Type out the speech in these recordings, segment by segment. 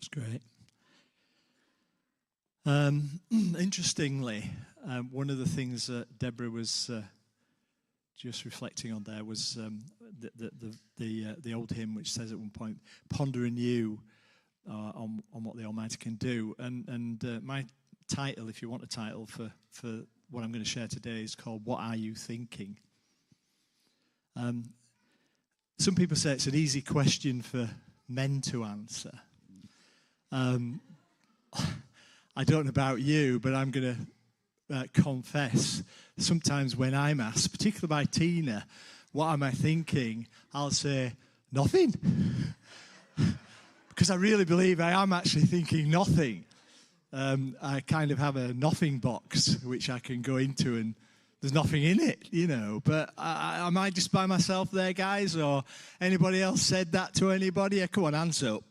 That's great. Interestingly, one of the things that Deborah was just reflecting on there was the old hymn which says at one point, "Ponder anew on what the Almighty can do." And my title, if you want a title for what I'm going to share today, is called "What Are You Thinking?" Some people say it's an easy question for men to answer. I don't know about you, but I'm going to confess, sometimes when I'm asked, particularly by Tina, what am I thinking, I'll say, nothing. Because I really believe I am actually thinking nothing. I kind of have a nothing box, which I can go into, and there's nothing in it, you know. But am I just by myself there, guys? Or anybody else said that to anybody? Yeah, come on, hands up.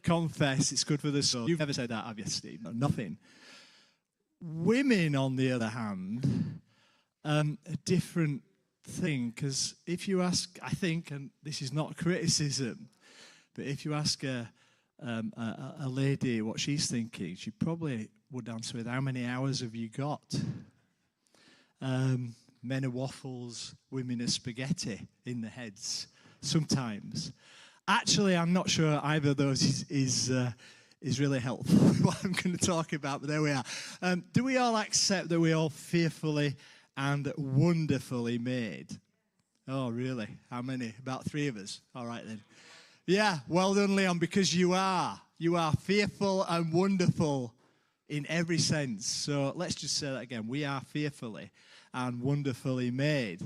Confess, it's good for the soul. You've never said that, have you, Steve? No, nothing. Women, on the other hand, a different thing. Because if you ask, I think, and this is not criticism, but if you ask a lady what she's thinking, she probably would answer with, how many hours have you got? Men are waffles, women are spaghetti in their heads, sometimes. Actually, I'm not sure either of those is really helpful, what I'm going to talk about, but there we are. Do we all accept that we're all fearfully and wonderfully made? Oh, really? How many? About 3 of us. All right, then. Yeah, well done, Leon, because you are. You are fearful and wonderful in every sense. So let's just say that again. We are fearfully and wonderfully made.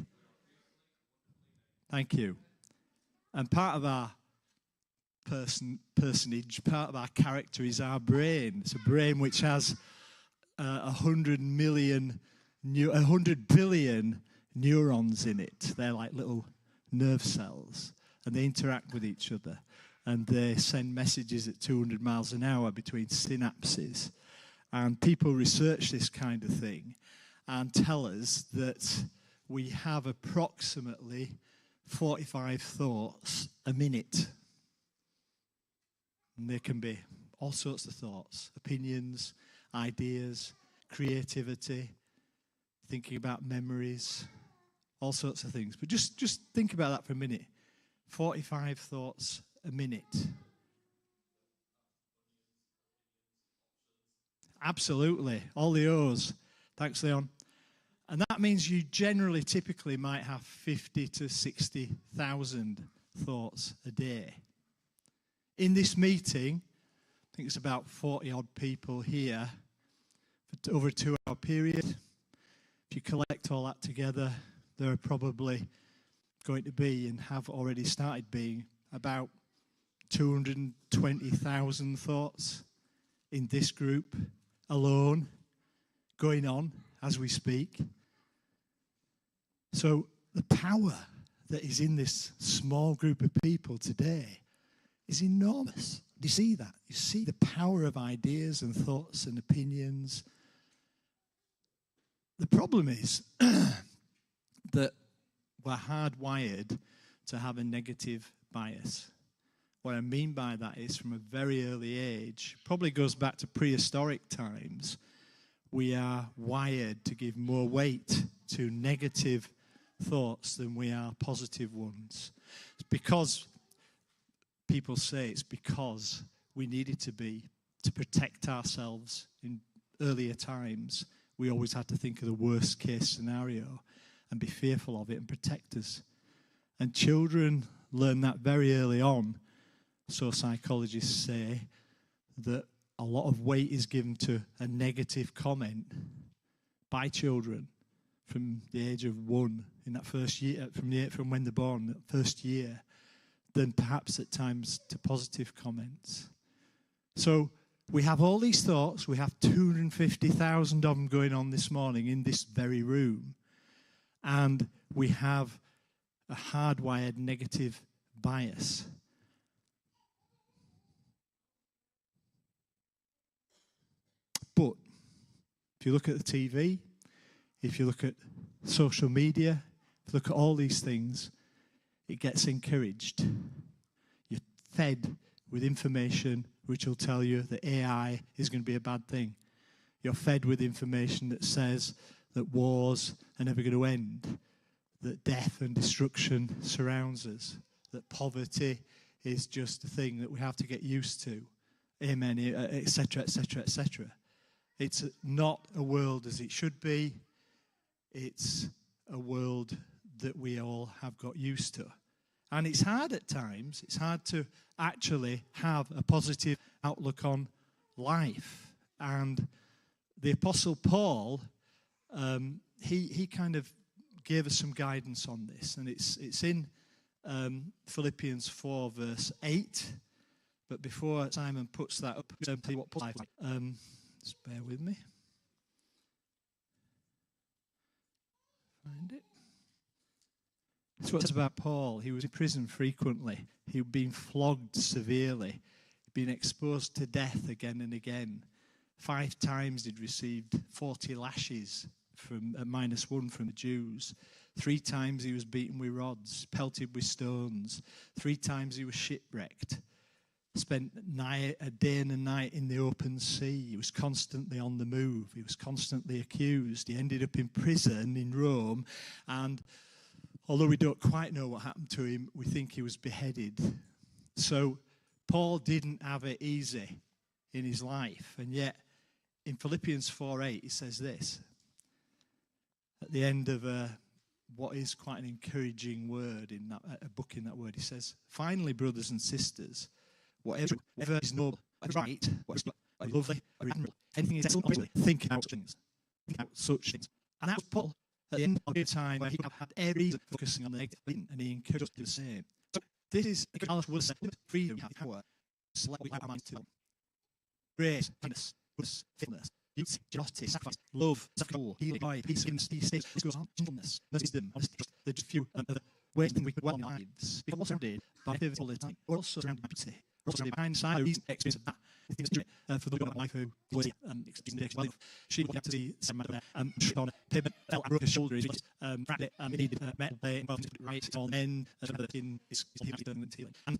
Thank you. And part of our personage, part of our character is our brain. It's a brain which has 100 billion neurons in it. They're like little nerve cells, and they interact with each other, and they send messages at 200 miles an hour between synapses. And people research this kind of thing and tell us that we have approximately 45 thoughts a minute. And there can be all sorts of thoughts, opinions, ideas, creativity, thinking about memories, all sorts of things. But just think about that for a minute. 45 thoughts a minute. Absolutely. All the O's. Thanks, Leon. And that means you generally, typically, might have 50 to 60,000 thoughts a day. In this meeting, I think it's about 40-odd people here for over a 2-hour period. If you collect all that together, there are probably going to be, and have already started being, about 220,000 thoughts in this group alone, going on as we speak. So the power that is in this small group of people today is enormous. Do you see that? You see the power of ideas and thoughts and opinions. The problem is that we're hardwired to have a negative bias. What I mean by that is, from a very early age, probably goes back to prehistoric times, we are wired to give more weight to negative thoughts than we are positive ones. It's because, people say it's because we needed to protect ourselves in earlier times. We always had to think of the worst case scenario and be fearful of it and protect us. And children learn that very early on. So psychologists say that a lot of weight is given to a negative comment by children from the age of 1 in that first year, from when they're born, that first year, than perhaps at times to positive comments. So we have all these thoughts. We have 250,000 of them going on this morning in this very room. And we have a hardwired negative bias. But if you look at the TV, if you look at social media, if you look at all these things, it gets encouraged. You're fed with information which will tell you that AI is going to be a bad thing. You're fed with information that says that wars are never going to end, that death and destruction surrounds us, that poverty is just a thing that we have to get used to, amen, etc., etc., etc. It's not a world as it should be. It's a world that we all have got used to. And it's hard at times. It's hard to actually have a positive outlook on life. And the Apostle Paul, he kind of gave us some guidance on this. And it's in Philippians 4, verse 8. But before Simon puts that up, I'll tell you what Paul's like. Just bear with me. Find it. That's what's about Paul. He was in prison frequently. He'd been flogged severely. He'd been exposed to death again and again. 5 times he'd received 40 lashes from -1 from the Jews. 3 times he was beaten with rods, pelted with stones. 3 times he was shipwrecked. Spent a day and a night in the open sea. He was constantly on the move. He was constantly accused. He ended up in prison in Rome, and although we don't quite know what happened to him, we think he was beheaded. So Paul didn't have it easy in his life. And yet, in Philippians 4:8, he says this. At the end of what is quite an encouraging word in that, a book in that word, he says, "Finally, brothers and sisters, whatever is noble, what is right, what is lovely, what is admirable, anything is excellent, think about things. Think about such things." And that was Paul at the end of a time where he had every reason for focusing on the negative, and he encouraged us to do the same. So this is a good was freedom, power, select what our minds to. Grace, kindness, goodness, faithfulness, beauty, generosity, sacrifice, love, self-control, healing, joy, peace, forgiveness, peace, this goes on, gentleness, wisdom, honesty, the just few other ways that we could well in our lives. Because we're also surrounded by pivotal time. We're also surrounded by beauty. We're also surrounded by hindsight, the reason experience of that. For the woman of my wife who was experienced well, she wanted to see someone on a pavement, fell and broke her shoulder, he wrapped it, he needed metal plate, and well, right, all men, in his healing. And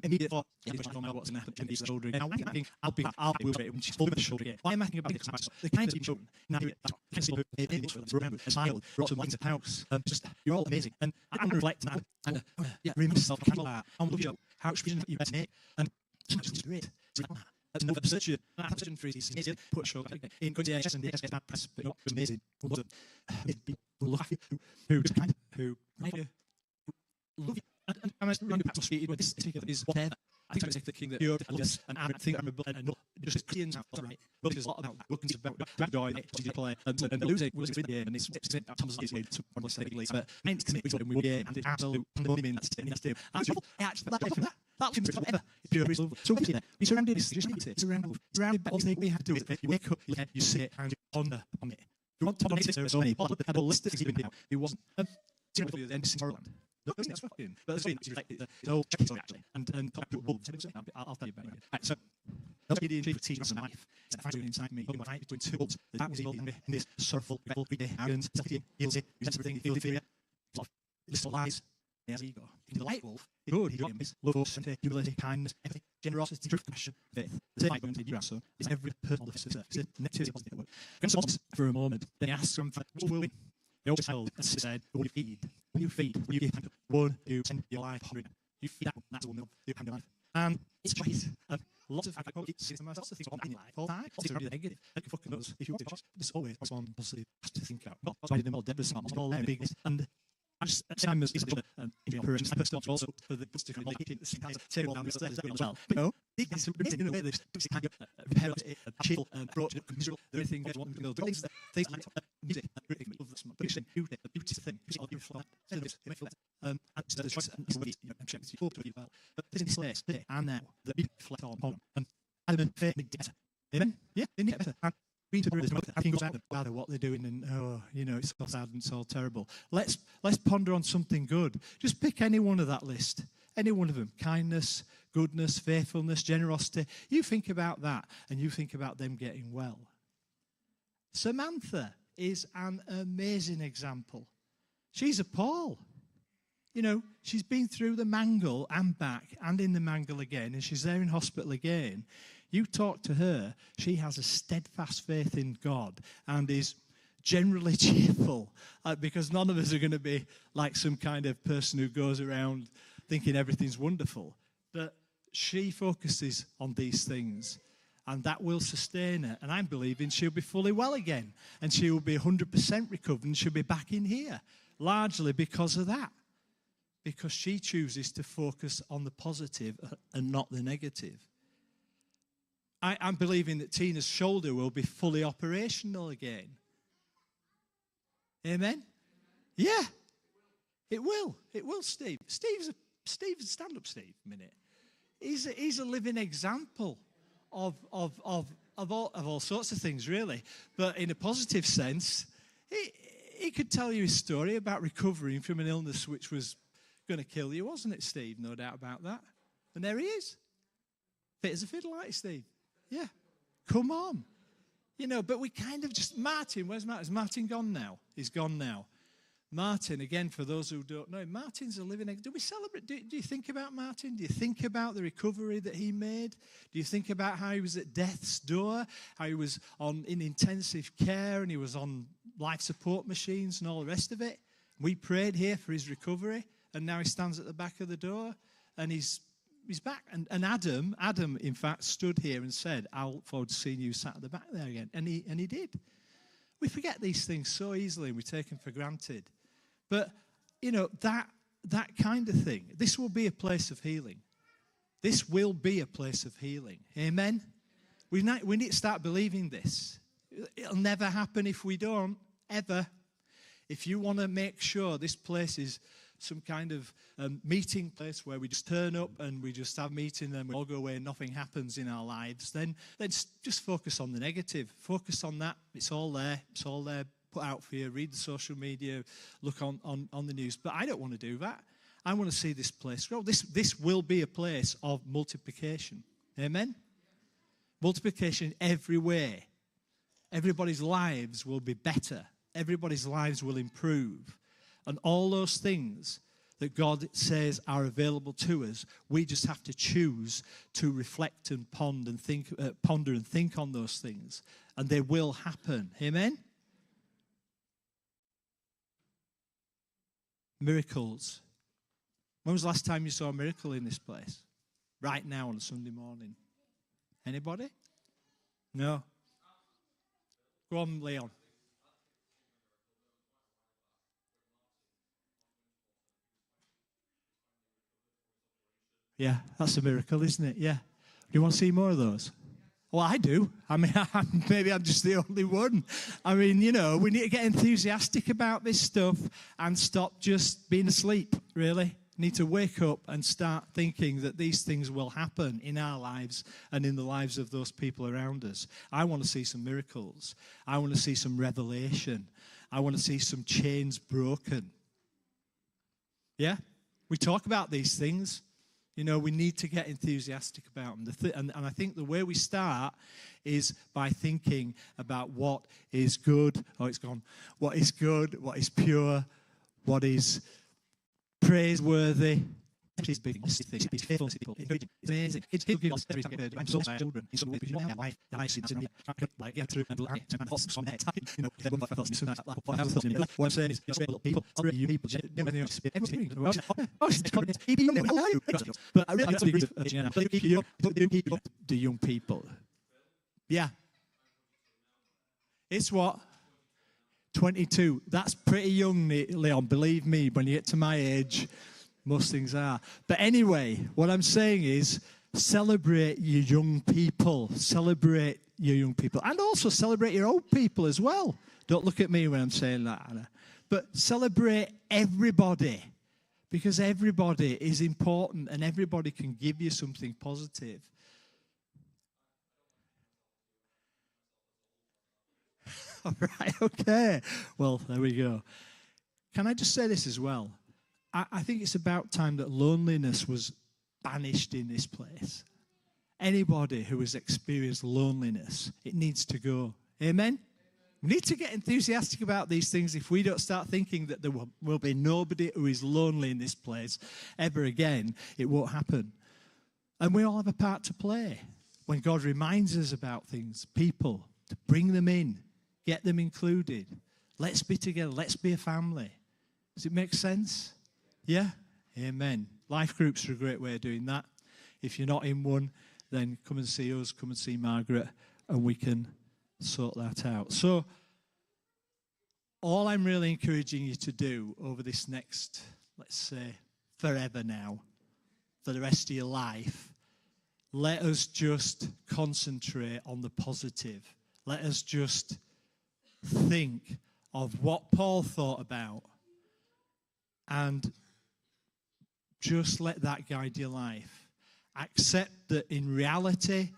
immediately thought, I don't know what's going to happen to his shoulder again. Now, I'm thinking, I'll be with it when she's over the shoulder again. Why am I thinking about this? The kind of children, now you're smiled, brought some lights at the house. Just, you're all amazing. And I'm reflecting now, and remember yourself, how much vision you better make, and so much is great. That's another position. That position for his amazing. Put a show in good days and days bad press, but not amazing. Who kind who love you. And I'm really associated with this particular is whatever. I think it's the king that you're this, and I think I'm a and not just as Christians, right? But there's a lot about looking about joy, play, and losing with the game, and it's Thomas is made to one say but meant to make we win game, and it's absolute pandemonium that's in this team. Actually, that's ever pure is love. So we're surrounded this just surrounded by all things we have to do. You wake up, you sit and you ponder on it. You want to ponder there are so many people had a list of things he wasn't. The end of Tomorrowland. No, that's fucking. But it's reflected. It's all actually. And wolves. I'll tell you about it. Right, so, that's the chief teacher of life. It's a fight inside me. Talking about fight between 2 wolves. That was evil in this sorrowful, rebel, greedy, arrogant, self-pitying, guilty, resents everything, feel inferior. List of lies. He has ego. In the light wolf, it's good. He is love, sympathy, humility, kindness, empathy, generosity, truth, compassion, faith. The same going to you so it's every personal deficit. It's a negativity positive word. Going for a moment. Then he asks him, what will we? They always held, as he said, when you feed, when you give time, one, you send your life hungry. You feed that, that's the one you hand your life. And it's choice. Lots of things on in life, all time, lots of negative. Like fucking knows, if you want to, there's always one positive to think about. Not why them all dead, but all there, big. And I just, same as in operation, I personally also for the booster kind of like the table down as well. But no, big is in a way that it's kind of repair chill, approach, miserable, the only thing they want to go do things like music, love this but the beauty thing, all you fly, it makes and so the choice and it's I'm checking you to you well. But this in this place, there and now, that we reflect on and element faith make better. Amen? Yeah, they make better. And we to this I think about what they're doing and it's so sad and so terrible. Let's ponder on something good. Just pick any one of that list. Any one of them. Kindness, goodness, faithfulness, generosity. You think about that and you think about them getting well. Samantha is an amazing example. She's a Paul. You know, she's been through the mangle and back and in the mangle again, and she's there in hospital again. You talk to her, she has a steadfast faith in God and is generally cheerful, because none of us are going to be like some kind of person who goes around thinking everything's wonderful. But she focuses on these things, and that will sustain her. And I'm believing she'll be fully well again, and she will be 100% recovered, and she'll be back in here, largely because of that. Because she chooses to focus on the positive and not the negative. I'm believing that Tina's shoulder will be fully operational again. Amen? Yeah, it will. It will, Steve. Stand up, Steve, a minute. He's a living example of all sorts of things, really. But in a positive sense, he could tell you his story about recovering from an illness which was going to kill you, wasn't it, Steve? No doubt about that. And there he is. Fit as a fiddle, like Steve. Yeah. Come on. You know, but we kind of just... Martin, where's Martin? Is Martin gone now? He's gone now. Martin, again, for those who don't know, Martin's a living... Do we celebrate? Do you think about Martin? Do you think about the recovery that he made? Do you think about how he was at death's door? How he was in intensive care and he was on life support machines and all the rest of it? We prayed here for his recovery. And now he stands at the back of the door, and he's back. And Adam, in fact, stood here and said, "I'll look forward to seeing you sat at the back there again." And he did. We forget these things so easily, and we take them for granted. But, you know, that kind of thing, this will be a place of healing. This will be a place of healing. Amen? We need to start believing this. It'll never happen if we don't, ever. If you want to make sure this place is some kind of meeting place where we just turn up and we just have meeting and we all go away and nothing happens in our lives, then just focus on the negative. Focus on that. It's all there. It's all there put out for you. Read the social media, look on the news. But I don't want to do that. I want to see this place grow. This will be a place of multiplication. Amen? Multiplication everywhere. Everybody's lives will be better. Everybody's lives will improve. And all those things that God says are available to us, we just have to choose to reflect and ponder and think on those things. And they will happen. Amen? Miracles. When was the last time you saw a miracle in this place? Right now on a Sunday morning. Anybody? No? Go on, Leon. Yeah, that's a miracle, isn't it? Yeah. Do you want to see more of those? Well, I do. I mean, maybe I'm just the only one. I mean, you know, we need to get enthusiastic about this stuff and stop just being asleep, really. Need to wake up and start thinking that these things will happen in our lives and in the lives of those people around us. I want to see some miracles. I want to see some revelation. I want to see some chains broken. Yeah? We talk about these things. You know, we need to get enthusiastic about them. And I think the way we start is by thinking about what is good. Oh, it's gone. What is good, what is pure, what is praiseworthy. It's big. It's faithful. It's amazing. It's giving us every time I'm so my children. It's so good. You know, life. I see that. Like get through and like and thoughts from it. You know, then what I'm saying is, little people, you people, everything. Oh, but I really speak to the young people. Yeah. It's what? 22. That's pretty young, Leon. Believe me, when you get to my age, most things are. But anyway, what I'm saying is celebrate your young people. Celebrate your young people. And also celebrate your old people as well. Don't look at me when I'm saying that, Anna. But celebrate everybody. Because everybody is important and everybody can give you something positive. All right, okay. Well, there we go. Can I just say this as well? I think it's about time that loneliness was banished in this place. Anybody who has experienced loneliness, it needs to go. Amen? We need to get enthusiastic about these things. If we don't start thinking that there will be nobody who is lonely in this place ever again, it won't happen. And we all have a part to play when God reminds us about things, people, to bring them in, get them included. Let's be together. Let's be a family. Does it make sense? Yeah? Amen. Life groups are a great way of doing that. If you're not in one, then come and see us, come and see Margaret, and we can sort that out. So, all I'm really encouraging you to do over this next, let's say, forever now, for the rest of your life, let us just concentrate on the positive. Let us just think of what Paul thought about and just let that guide your life. Accept that in reality,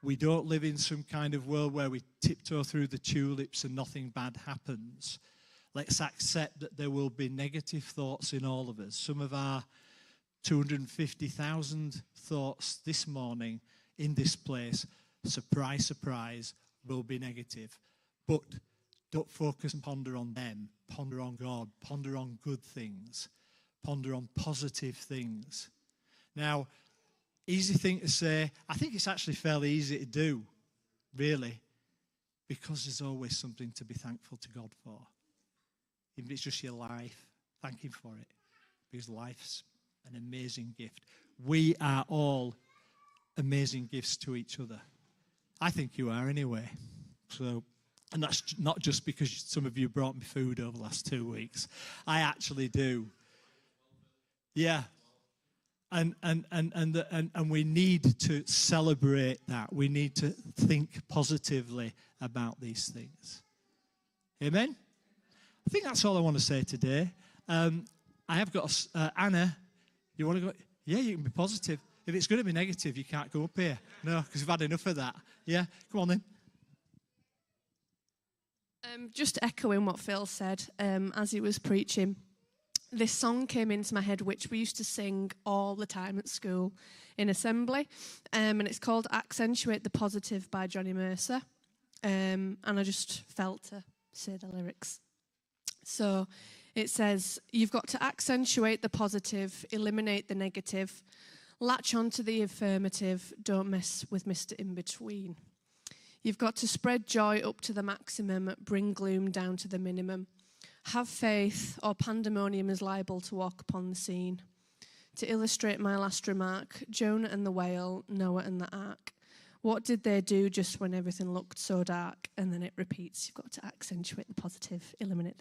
we don't live in some kind of world where we tiptoe through the tulips and nothing bad happens. Let's accept that there will be negative thoughts in all of us. Some of our 250,000 thoughts this morning in this place, surprise, surprise, will be negative. But don't focus and ponder on them. Ponder on God. Ponder on good things. Ponder on positive things. Now, easy thing to say. I think it's actually fairly easy to do, really, because there's always something to be thankful to God for. Even if it's just your life, thank Him for it, because life's an amazing gift. We are all amazing gifts to each other. I think you are anyway. So, and that's not just because some of you brought me food over the last 2 weeks. I actually do. Yeah. And we need to celebrate that. We need to think positively about these things. Amen? I think that's all I want to say today. I have got Anna. You want to go? Yeah, you can be positive. If it's going to be negative, you can't go up here. No, because we've had enough of that. Yeah? Come on then. Just echoing what Phil said as he was preaching. This song came into my head, which we used to sing all the time at school in assembly, and it's called Accentuate the Positive by Johnny Mercer, and I just felt to say the lyrics. So it says, you've got to accentuate the positive, eliminate the negative, latch onto the affirmative, don't mess with Mr. In-Between. You've got to spread joy up to the maximum, bring gloom down to the minimum. Have faith, or pandemonium is liable to walk upon the scene. To illustrate my last remark, Jonah and the whale, Noah and the ark. What did they do just when everything looked so dark? And then it repeats. You've got to accentuate the positive, eliminate